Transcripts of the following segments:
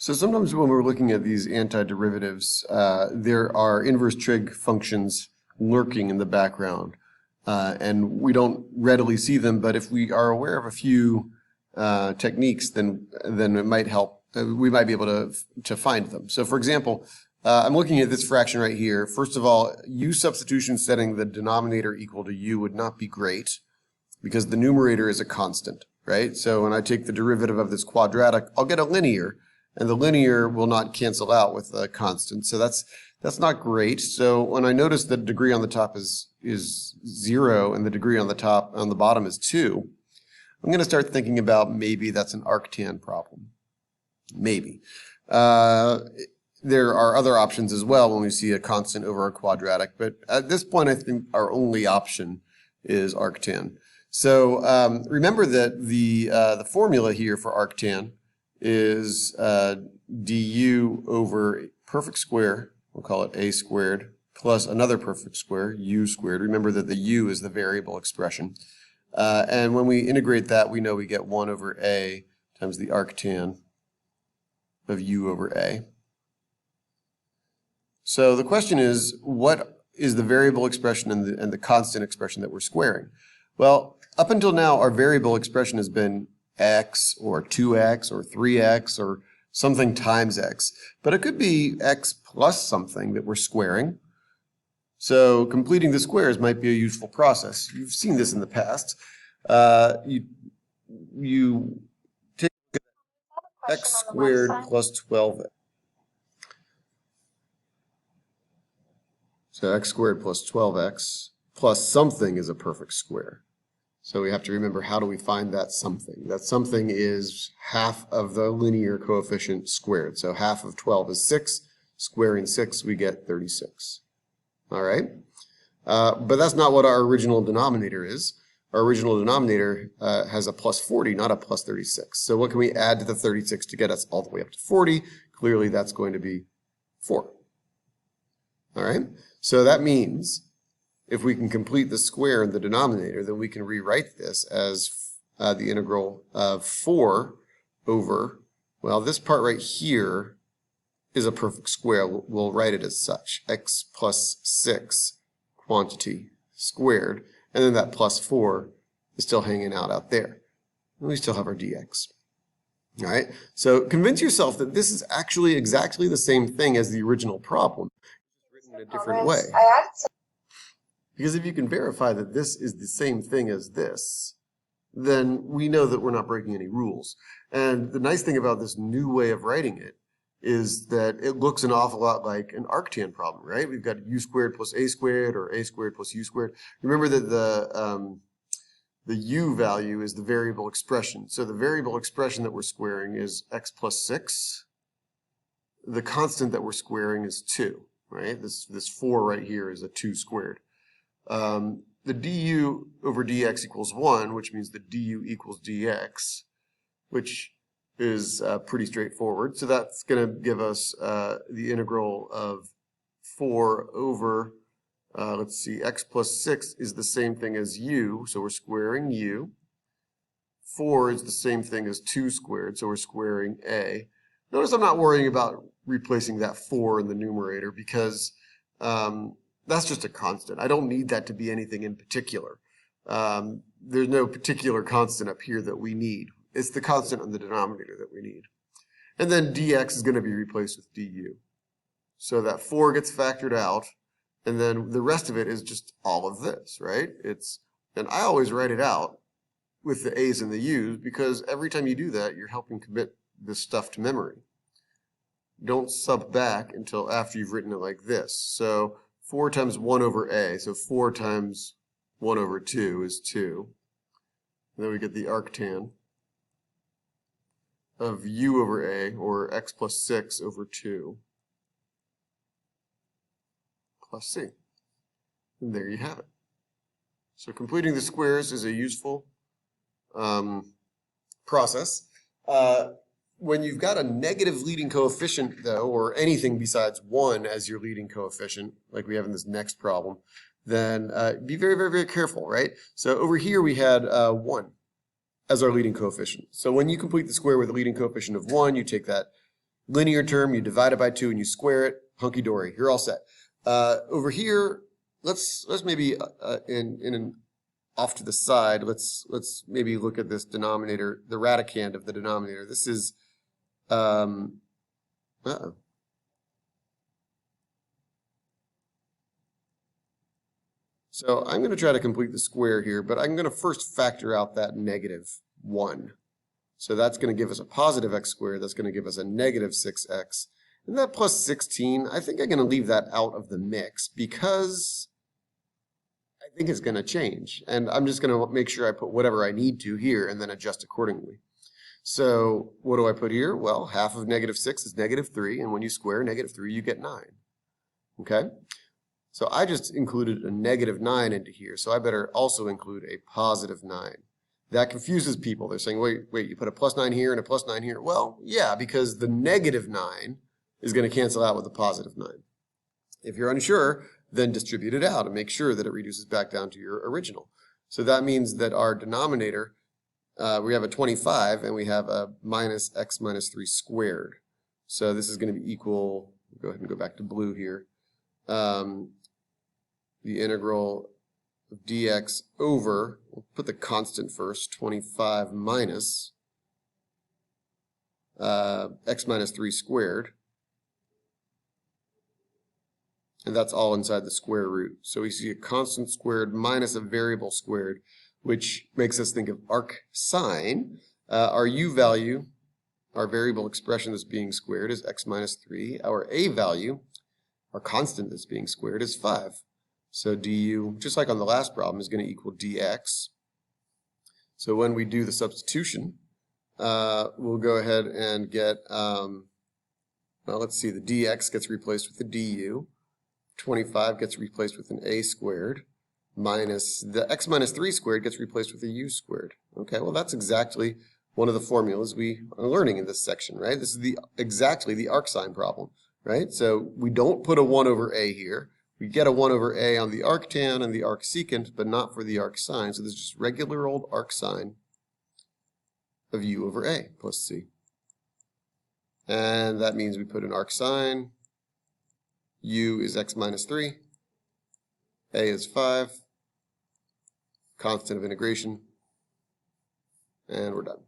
So sometimes when we're looking at these antiderivatives, there are inverse trig functions lurking in the background, and we don't readily see them. But if we are aware of a few techniques, then it might help. We might be able to find them. So, for example, I'm looking at this fraction right here. First of all, u substitution setting the denominator equal to u would not be great because the numerator is a constant, right? So when I take the derivative of this quadratic, I'll get a linear. And the linear will not cancel out with a constant. So that's not great. So when I notice the degree on the top is 0 and the degree on the bottom is 2, I'm going to start thinking about maybe that's an arctan problem. Maybe. There are other options as well when we see a constant over a quadratic. But at this point, I think our only option is arctan. So remember that the formula here for arctan is du over perfect square, we'll call it a squared, plus another perfect square, u squared. Remember that the u is the variable expression. And when we integrate that, we know we get 1 over a times the arctan of u over a. So the question is, what is the variable expression and the constant expression that we're squaring? Well, up until now, our variable expression has been x or 2x or 3x or something times x. But it could be x plus something that we're squaring. So completing the squares might be a useful process. You've seen this in the past. You take x squared plus 12x. So x squared plus 12x plus something is a perfect square. So we have to remember, how do we find that something? That something is half of the linear coefficient squared. So half of 12 is 6. Squaring 6, we get 36. All right? But that's not what our original denominator is. Our original denominator has a plus 40, not a plus 36. So what can we add to the 36 to get us all the way up to 40? Clearly, that's going to be 4. All right? So that means if we can complete the square in the denominator, then we can rewrite this as the integral of 4 over, well, this part right here is a perfect square. We'll write it as such, x plus 6 quantity squared, and then that plus 4 is still hanging out there. And we still have our dx. All right, so convince yourself that this is actually exactly the same thing as the original problem, written in a different way. Because if you can verify that this is the same thing as this, then we know that we're not breaking any rules. And the nice thing about this new way of writing it is that it looks an awful lot like an arctan problem, right? We've got u squared plus a squared, or a squared plus u squared. Remember that the u value is the variable expression. So the variable expression that we're squaring is x plus 6. The constant that we're squaring is 2, right? This 4 right here is a 2 squared. The du over dx equals 1, which means the du equals dx, which is pretty straightforward. So that's going to give us the integral of 4 over, let's see, x plus 6 is the same thing as u, so we're squaring u. 4 is the same thing as 2 squared, so we're squaring a. Notice I'm not worrying about replacing that 4 in the numerator because that's just a constant. I don't need that to be anything in particular. There's no particular constant up here that we need. It's the constant in the denominator that we need. And then dx is going to be replaced with du. So that 4 gets factored out, and then the rest of it is just all of this, right? And I always write it out with the a's and the u's because every time you do that, you're helping commit this stuff to memory. Don't sub back until after you've written it like this. So 4 times 1 over a, so 4 times 1 over 2 is 2. And then we get the arctan of u over a, or x plus 6 over 2, plus c. And there you have it. So completing the squares is a useful process. When you've got a negative leading coefficient, though, or anything besides 1 as your leading coefficient, like we have in this next problem, then be very, very, very careful, right? So over here we had 1 as our leading coefficient. So when you complete the square with a leading coefficient of 1, you take that linear term, you divide it by 2 and you square it, hunky-dory, you're all set. Over here, let's maybe off to the side, let's maybe look at this denominator, the radicand of the denominator. This is, So I'm going to try to complete the square here, but I'm going to first factor out that -1. So that's going to give us a positive x squared. That's going to give us a negative 6x. And that plus 16, I think I'm going to leave that out of the mix because I think it's going to change. And I'm just going to make sure I put whatever I need to here and then adjust accordingly. So what do I put here? Well, half of -6 is -3. And when you square -3, you get 9. Okay? So I just included a -9 into here, so I better also include a positive 9. That confuses people. They're saying, wait, you put a +9 here and a +9 here. Well, yeah, because the -9 is going to cancel out with the positive 9. If you're unsure, then distribute it out and make sure that it reduces back down to your original. So that means that our denominator, we have a 25 and we have a minus x minus 3 squared. So this is going to be equal, go ahead and go back to blue here. The integral of dx over, we'll put the constant first, 25 minus x minus 3 squared. And that's all inside the square root. So we see a constant squared minus a variable squared, which makes us think of arc sine. Our u value, our variable expression that's being squared, is x minus 3. Our a value, our constant that's being squared, is 5. So du, just like on the last problem, is going to equal dx. So when we do the substitution, we'll go ahead and get, well, let's see, the dx gets replaced with the du. 25 gets replaced with an a squared, minus the x minus 3 squared gets replaced with a u squared. Okay, well, that's exactly one of the formulas we are learning in this section, right? This is exactly the arcsine problem, right? So we don't put a 1 over a here. We get a 1 over a on the arctan and the arcsecant, but not for the arcsine. So this is just regular old arcsine of u over a plus c. And that means we put an arcsine. U is x minus 3. A is 5. Constant of integration. And we're done.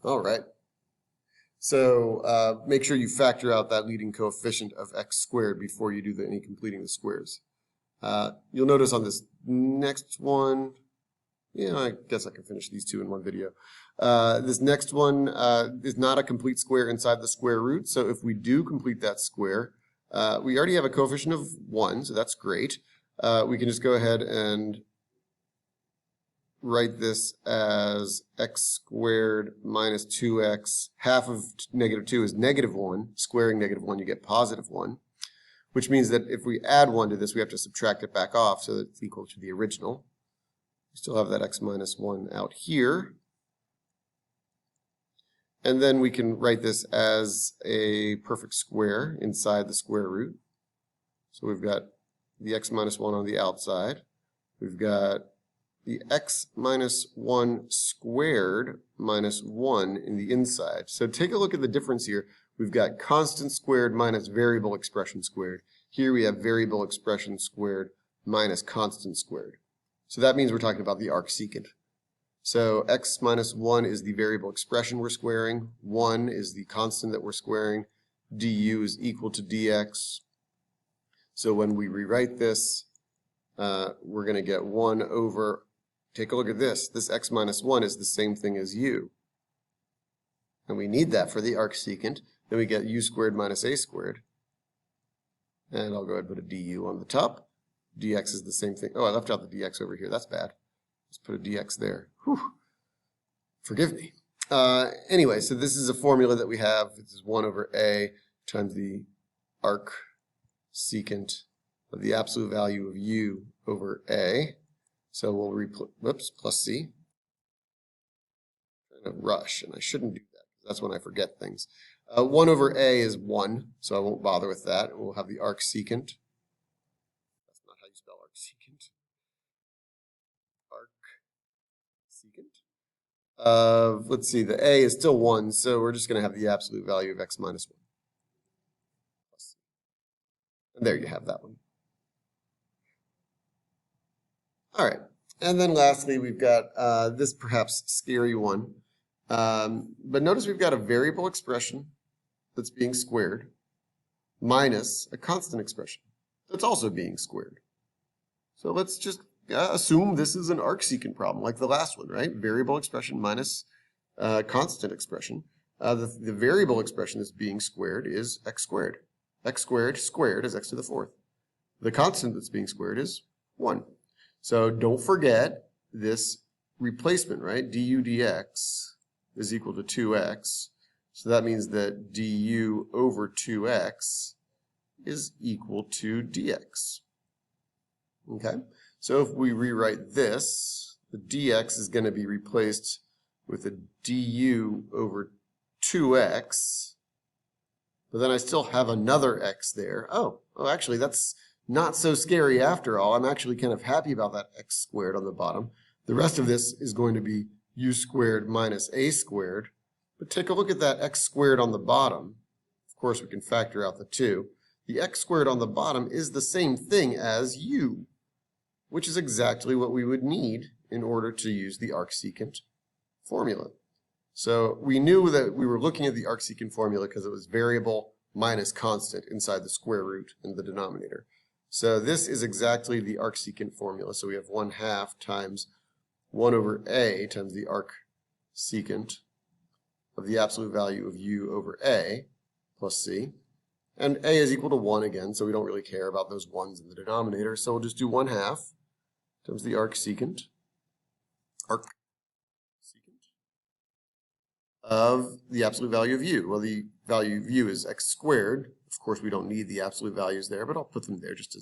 All right. So make sure you factor out that leading coefficient of x squared before you do any completing the squares. You'll notice on this next one, I guess I can finish these two in one video. This next one is not a complete square inside the square root. So if we do complete that square, we already have a coefficient of 1, so that's great. We can just go ahead and write this as x squared minus 2x. Half of -2 is -1. Squaring -1, you get +1, which means that if we add 1 to this, we have to subtract it back off so that it's equal to the original. We still have that x minus 1 out here. And then we can write this as a perfect square inside the square root. So we've got the x minus 1 on the outside. We've got the x minus 1 squared minus 1 in the inside. So take a look at the difference here. We've got constant squared minus variable expression squared. Here we have variable expression squared minus constant squared. So that means we're talking about the arcsecant. So x minus 1 is the variable expression we're squaring. 1 is the constant that we're squaring. Du is equal to dx. So when we rewrite this, we're going to get 1 over, take a look at this. This x minus 1 is the same thing as u. And we need that for the arcsecant. Then we get u squared minus a squared. And I'll go ahead and put a du on the top. Dx is the same thing. Oh, I left out the dx over here. That's bad. Let's put a dx there. Whew. Forgive me. Anyway, so this is a formula that we have. This is 1 over a times the arcsecant of the absolute value of u over a. So we'll plus c. I'm trying to rush, and I shouldn't do that. That's when I forget things. 1 over a is 1, so I won't bother with that. We'll have the arcsecant. That's not how you spell arcsecant. Arcsecant. of, let's see, the a is still 1, so we're just going to have the absolute value of x minus 1. And there you have that one. All right. And then lastly, we've got this perhaps scary one. But notice we've got a variable expression that's being squared minus a constant expression that's also being squared. So let's just assume this is an arcsecant problem, like the last one, right? Variable expression minus constant expression. The variable expression that's being squared is x squared. X squared squared is x to the 4th. The constant that's being squared is 1. So don't forget this replacement, right? du dx is equal to 2x. So that means that du over 2x is equal to dx. Okay? So if we rewrite this, the dx is going to be replaced with a du over 2x. But then I still have another x there. Oh, actually, that's not so scary after all. I'm actually kind of happy about that x squared on the bottom. The rest of this is going to be u squared minus a squared. But take a look at that x squared on the bottom. Of course, we can factor out the 2. The x squared on the bottom is the same thing as u, which is exactly what we would need in order to use the arcsecant formula. So we knew that we were looking at the arcsecant formula because it was variable minus constant inside the square root in the denominator. So this is exactly the arcsecant formula. So we have 1/2 times 1 over a times the arcsecant of the absolute value of u over a plus c. And a is equal to 1 again, so we don't really care about those 1's in the denominator. So we'll just do 1/2 times the arcsecant of the absolute value of u. Well, the value of u is x squared. Of course, we don't need the absolute values there, but I'll put them there just to